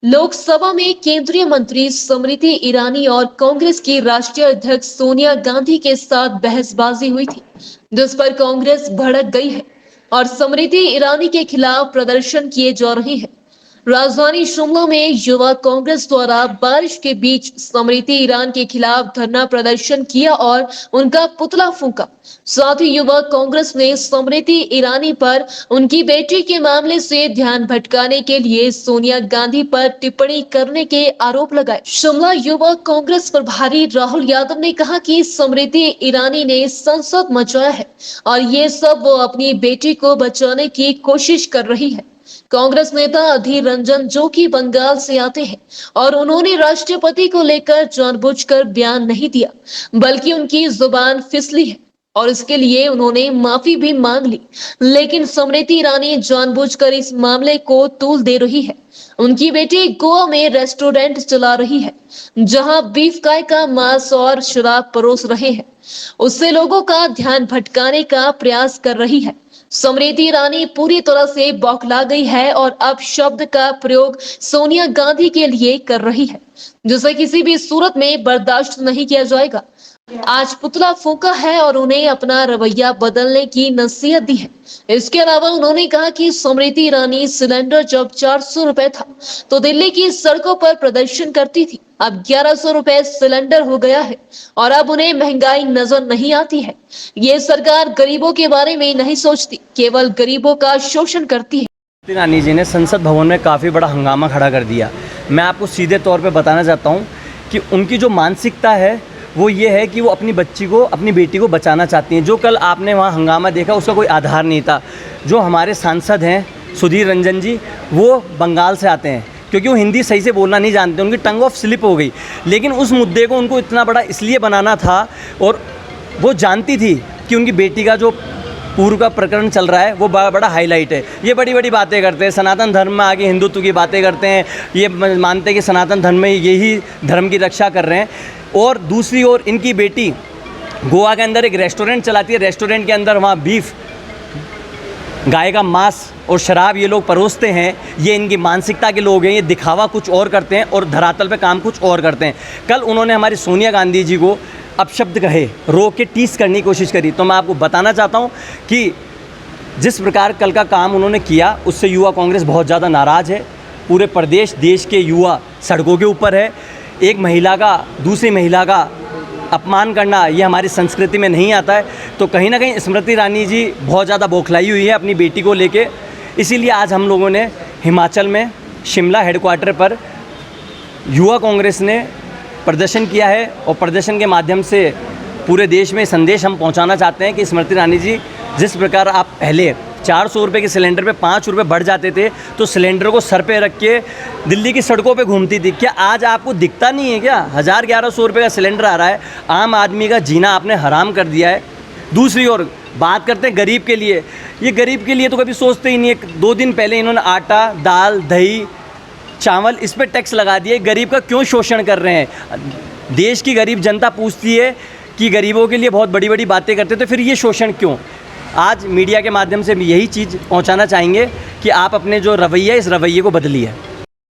लोकसभा में केंद्रीय मंत्री स्मृति ईरानी और कांग्रेस की राष्ट्रीय अध्यक्ष सोनिया गांधी के साथ बहसबाजी हुई थी, जिस पर कांग्रेस भड़क गई है और स्मृति ईरानी के खिलाफ प्रदर्शन किए जा रहे हैं। राजधानी शिमला में युवा कांग्रेस द्वारा बारिश के बीच स्मृति ईरान के खिलाफ धरना प्रदर्शन किया और उनका पुतला फूंका। साथ ही युवा कांग्रेस ने स्मृति ईरानी पर उनकी बेटी के मामले से ध्यान भटकाने के लिए सोनिया गांधी पर टिप्पणी करने के आरोप लगाए। शिमला युवा कांग्रेस प्रभारी राहुल यादव ने कहा कि स्मृति ईरानी ने संसद मचाया है और ये सब वो अपनी बेटी को बचाने की कोशिश कर रही है। कांग्रेस नेता अधीर रंजन, जो कि बंगाल से आते हैं, और उन्होंने राष्ट्रपति को लेकर जानबूझकर बयान नहीं दिया, बल्कि उनकी जुबान फिसली है और इसके लिए उन्होंने माफी भी मांग ली। लेकिन स्मृति ईरानी जानबूझकर इस मामले को तूल दे रही है। उनकी बेटी गोवा में रेस्टोरेंट चला रही है, जहां बीफ काय का मांस और शराब परोस रहे हैं। उससे लोगों का ध्यान भटकाने का प्रयास कर रही है। स्मृति ईरानी पूरी तरह से बौखला गई है और अब शब्द का प्रयोग सोनिया गांधी के लिए कर रही है, जिसे किसी भी सूरत में बर्दाश्त नहीं किया जाएगा। आज पुतला फूंका है और उन्हें अपना रवैया बदलने की नसीहत दी है। इसके अलावा उन्होंने कहा कि स्मृति ईरानी सिलेंडर जब 400 रुपए था तो दिल्ली की सड़कों पर प्रदर्शन करती थी, अब 1100 रुपए सिलेंडर हो गया है और अब उन्हें महंगाई नजर नहीं आती है। ये सरकार गरीबों के बारे में नहीं सोचती, केवल गरीबों का शोषण करती है। ईरानी जी ने संसद भवन में काफ़ी बड़ा हंगामा खड़ा कर दिया। मैं आपको सीधे तौर पे बताना चाहता हूँ कि उनकी जो मानसिकता है वो ये है कि वो अपनी अपनी बेटी को बचाना चाहती हैं। जो कल आपने वहाँ हंगामा देखा उसका कोई आधार नहीं था। जो हमारे सांसद हैं सुधीर रंजन जी, वो बंगाल से आते हैं, क्योंकि वो हिंदी सही से बोलना नहीं जानते, उनकी टंग ऑफ स्लिप हो गई। लेकिन उस मुद्दे को उनको इतना बड़ा इसलिए बनाना था, और वो जानती थी कि उनकी बेटी का जो पूर्व का प्रकरण चल रहा है वो बड़ा हाईलाइट है। ये बड़ी बड़ी बातें करते हैं, सनातन धर्म में आगे हिंदुत्व की बातें करते हैं, ये मानते हैं कि सनातन धर्म में यही धर्म की रक्षा कर रहे हैं। और दूसरी ओर इनकी बेटी गोवा के अंदर एक रेस्टोरेंट चलाती है, रेस्टोरेंट के अंदर वहाँ बीफ, गाय का मांस और शराब ये लोग परोसते हैं। ये इनकी मानसिकता के लोग हैं, ये दिखावा कुछ और करते हैं और धरातल पे काम कुछ और करते हैं। कल उन्होंने हमारी सोनिया गांधी जी को अपशब्द कहे, रोक के टीस करने की कोशिश करी। तो मैं आपको बताना चाहता हूँ कि जिस प्रकार कल का काम उन्होंने किया उससे युवा कांग्रेस बहुत ज़्यादा नाराज़ है। पूरे प्रदेश, देश के युवा सड़कों के ऊपर है। एक महिला का दूसरी महिला का अपमान करना ये हमारी संस्कृति में नहीं आता है। तो कहीं ना कहीं स्मृति ईरानी जी बहुत ज़्यादा बौखलाई हुई है अपनी बेटी को लेके। इसीलिए आज हम लोगों ने हिमाचल में शिमला हेडक्वार्टर पर युवा कांग्रेस ने प्रदर्शन किया है, और प्रदर्शन के माध्यम से पूरे देश में संदेश हम पहुंचाना चाहते हैं कि स्मृति ईरानी जी, जिस प्रकार आप पहले 400 रुपये के सिलेंडर पे 5 रुपये बढ़ जाते थे तो सिलेंडर को सर पे रख के दिल्ली की सड़कों पे घूमती थी, क्या आज आपको दिखता नहीं है क्या? 1100 रुपये का सिलेंडर आ रहा है, आम आदमी का जीना आपने हराम कर दिया है। दूसरी ओर बात करते हैं गरीब के लिए। ये गरीब के लिए तो कभी सोचते ही नहीं है। 2 दिन पहले इन्होंने आटा, दाल, दही, चावल इस पर टैक्स लगा दिए। गरीब का क्यों शोषण कर रहे हैं? देश की गरीब जनता पूछती है कि गरीबों के लिए बहुत बड़ी बड़ी बातें करते, तो फिर ये शोषण क्यों? आज मीडिया के माध्यम से यही चीज़ पहुंचाना चाहेंगे कि आप अपने जो रवैया, इस रवैये को बदलिए।